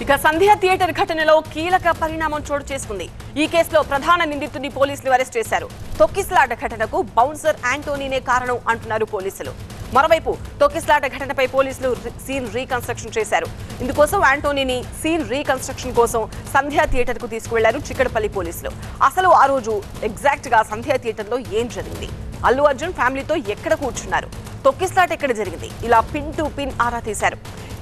ఇక సంధ్య థియేటర్ ఘటనలో కీలక పరిణామం చోటు చేసుకుంది. ఈ కేసులో ప్రధాన నిందితుడిని పోలీసులు అరెస్ట్ చేశారు. తొక్కిసలాట ఘటనకు బౌన్సర్ యాంటోనీనే కారణం అంటున్నారు పోలీసులు. మరోవైపు తొక్కిసలాట ఘటనపై పోలీసులు సీన్ రీకన్స్ట్రక్షన్ చేశారు. ఇందుకోసం యాంటోనీని సీన్ రీకన్స్ట్రక్షన్ కోసం సంధ్య థియేటర్ కు తీసుకువెళ్లారు చిక్కడపల్లి పోలీసులు. అసలు ఆ రోజు ఎగ్జాక్ట్ గా సంధ్య థియేటర్ లో ఏం జరిగింది, అల్లు అర్జున్ ఫ్యామిలీతో ఎక్కడ కూర్చున్నారు, తొక్కిసలాట ఎక్కడ జరిగింది, ఇలా పిన్ టు పిన్ ఆరా తీశారు.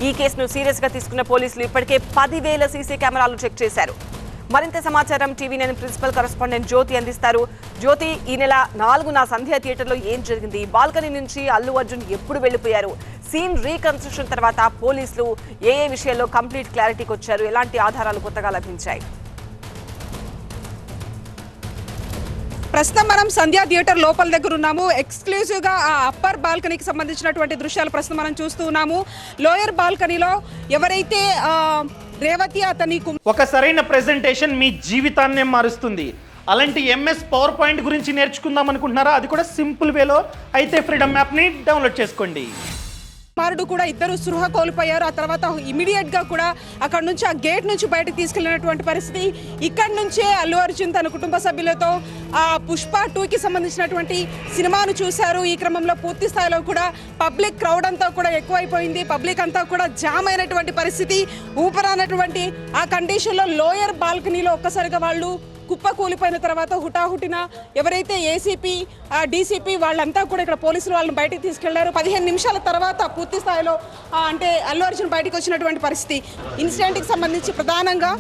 ఈ కేసును సీరియస్ గా తీసుకున్న పోలీసులు ఇప్పటికే 10,000 సీసీ కెమెరాలు చెక్ చేశారు. మరింత సమాచారం TV9 ప్రిన్సిపల్ కరెస్పాండెంట్ జ్యోతి అందిస్తారు. జ్యోతి, ఈ నెల 4న సంధ్య థియేటర్ లో ఏం జరిగింది, బాల్కనీ నుంచి అల్లు అర్జున్ ఎప్పుడు వెళ్లిపోయారు, సీన్ రీకన్స్ట్రక్షన్ తర్వాత పోలీసులు ఏ విషయాల్లో కంప్లీట్ క్లారిటీకి వచ్చారు, ఎలాంటి ఆధారాలు కొత్తగా లభించాయి? ప్రస్తుతం మనం సంధ్యా థియేటర్ లోపల దగ్గర ఉన్నాము. ఎక్స్క్లూజివ్ గా ఆ అప్పర్ బాల్కనీకి సంబంధించినటువంటి దృశ్యాలు ప్రస్తుతం మనం చూస్తూ ఉన్నాము. లోయర్ బాల్కనీలో ఎవరైతే రేవతి అతని ఒక సరైన ప్రెజెంటేషన్ మీ జీవితాన్నే మారుస్తుంది. అలాంటి MS పవర్ పాయింట్ గురించి నేర్చుకుందాం అనుకుంటున్నారా? అది కూడా సింపుల్ వేలో. అయితే ఫ్రీడమ్ యాప్ని డౌన్లోడ్ చేసుకోండి. కుమారుడు కూడా ఇద్దరు స్పృహ కోల్పోయారు. ఆ తర్వాత ఇమీడియట్ గా కూడా అక్కడ నుంచి ఆ గేట్ నుంచి బయటకు తీసుకెళ్లినటువంటి పరిస్థితి. ఇక్కడ నుంచే అల్లు అర్జున్ తన కుటుంబ సభ్యులతో ఆ పుష్ప 2కి సంబంధించినటువంటి సినిమాను చూశారు. ఈ క్రమంలో పూర్తి స్థాయిలో కూడా పబ్లిక్ క్రౌడ్ అంతా కూడా ఎక్కువైపోయింది. పబ్లిక్ అంతా కూడా జామ్ అయినటువంటి పరిస్థితి, ఊపరానటువంటి ఆ కండిషన్లో లోయర్ బాల్కనీలో ఒక్కసారిగా వాళ్ళు కుప్ప కూలిపోయిన తర్వాత హుటాహుటిన ఎవరైతే ఏసీపీ డీసీపీ వాళ్ళంతా కూడా ఇక్కడ పోలీసులు వాళ్ళని బయటికి తీసుకెళ్లారు. 15 నిమిషాల తర్వాత పూర్తి స్థాయిలో అంటే అల్లు అర్జున్ బయటకు వచ్చినటువంటి పరిస్థితి. ఇన్సిడెంట్కి సంబంధించి ప్రధానంగా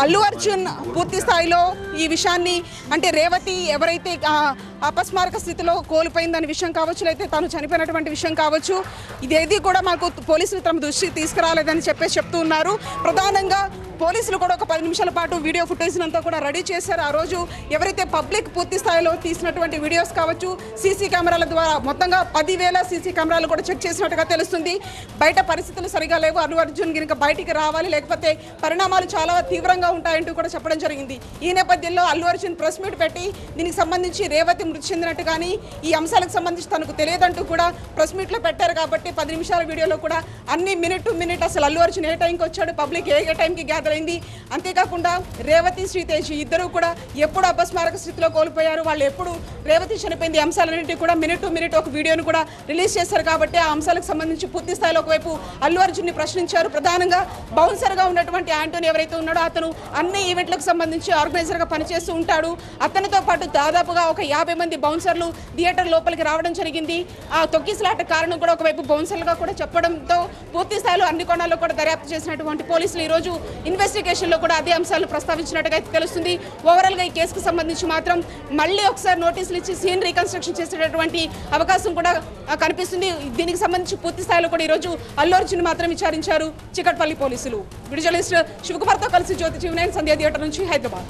అల్లు అర్జున్ పూర్తి స్థాయిలో ఈ విషయాన్ని అంటే రేవతి ఎవరైతే అపస్మారక స్థితిలో కోల్పోయిందనే విషయం కావచ్చు, అయితే తాను చనిపోయినటువంటి విషయం కావచ్చు, ఇదేది కూడా మాకు పోలీసులు తమ దృష్టికి తీసుకురాలేదని చెప్తూ ఉన్నారు. ప్రధానంగా పోలీసులు కూడా ఒక 10 నిమిషాల పాటు వీడియో ఫుటేజ్ అంతా కూడా రెడీ చేశారు. ఆ రోజు ఎవరైతే పబ్లిక్ పూర్తి స్థాయిలో తీసినటువంటి వీడియోస్ కావచ్చు, సీసీ కెమెరాల ద్వారా మొత్తంగా 10,000 సీసీ కెమెరాలు కూడా చెక్ చేసినట్టుగా తెలుస్తుంది. బయట పరిస్థితులు సరిగా లేవు, అల్లు అర్జున్ కనుక బయటికి రావాలి, లేకపోతే పరిణామాలు చాలా తీవ్రంగా ఉంటాయంటూ కూడా చెప్పడం జరిగింది. ఈ నేపథ్యంలో అల్లు అర్జున్ ప్రెస్ మీట్ పెట్టి దీనికి సంబంధించి రేవతి మృతి చెందినట్టు కానీ ఈ అంశాలకు సంబంధించి తనకు తెలియదంటూ కూడా ప్రెస్ మీట్లో పెట్టారు. కాబట్టి 10 నిమిషాల వీడియోలో కూడా అన్ని మినిట్ టు మినిట్ అసలు అల్లు అర్జున్ ఏ టైంకి వచ్చాడు, పబ్లిక్ ఏ టైంకి గ్యాదర్ అయింది, అంతేకాకుండా రేవతి శ్రీతేజ్ ఇద్దరు కూడా ఎప్పుడు అపస్మారక స్థితిలో కోల్పోయారు, వాళ్ళు ఎప్పుడు రేవతి చనిపోయింది, అంశాలన్నింటినీ కూడా మినిట్ టు మినిట్ ఒక వీడియోను కూడా రిలీజ్ చేశారు. కాబట్టి ఆ అంశాలకు సంబంధించి పూర్తి స్థాయిలో ఒకవైపు అల్లు అర్జున్ని ప్రశ్నించారు. ప్రధానంగా బౌన్సర్గా ఉన్నటువంటి యాంటోనీ ఎవరైతే ఉన్నాడో అతను అన్ని ఈవెంట్లకు సంబంధించి ఆర్గనైజర్గా పనిచేస్తూ ఉంటాడు. అతనితో పాటు దాదాపుగా ఒక 50 మంది బౌన్సర్లు థియేటర్ లోపలికి రావడం జరిగింది. ఆ తొక్కిసలాట కారణం కూడా ఒకవైపు బౌన్సర్లుగా కూడా చెప్పడంతో పూర్తి స్థాయిలో అన్ని కోణాల్లో కూడా దర్యాప్తు చేసినటువంటి పోలీసులు ఈరోజు ఇన్వెస్టిగేషన్లో కూడా అదే అంశాలు ప్రస్తావించినట్టుగా తెలుస్తుంది. ఓవరాల్గా ఈ కేసుకు సంబంధించి మాత్రం మళ్ళీ ఒకసారి నోటీసులు ఇచ్చి సీన్ రీకన్స్ట్రక్షన్ చేసేటటువంటి అవకాశం కూడా కనిపిస్తుంది. దీనికి సంబంధించి పూర్తి స్థాయిలో కూడా ఈరోజు అల్లు అర్జున్ మాత్రం విచారించారు చిక్కడపల్లి పోలీసులు. వీడియో జర్నలిస్ట్ శివకుమార్తో కలిసి జ్యోతి TV9 సంధ్యా థియేటర్ నుంచి హైదరాబాద్.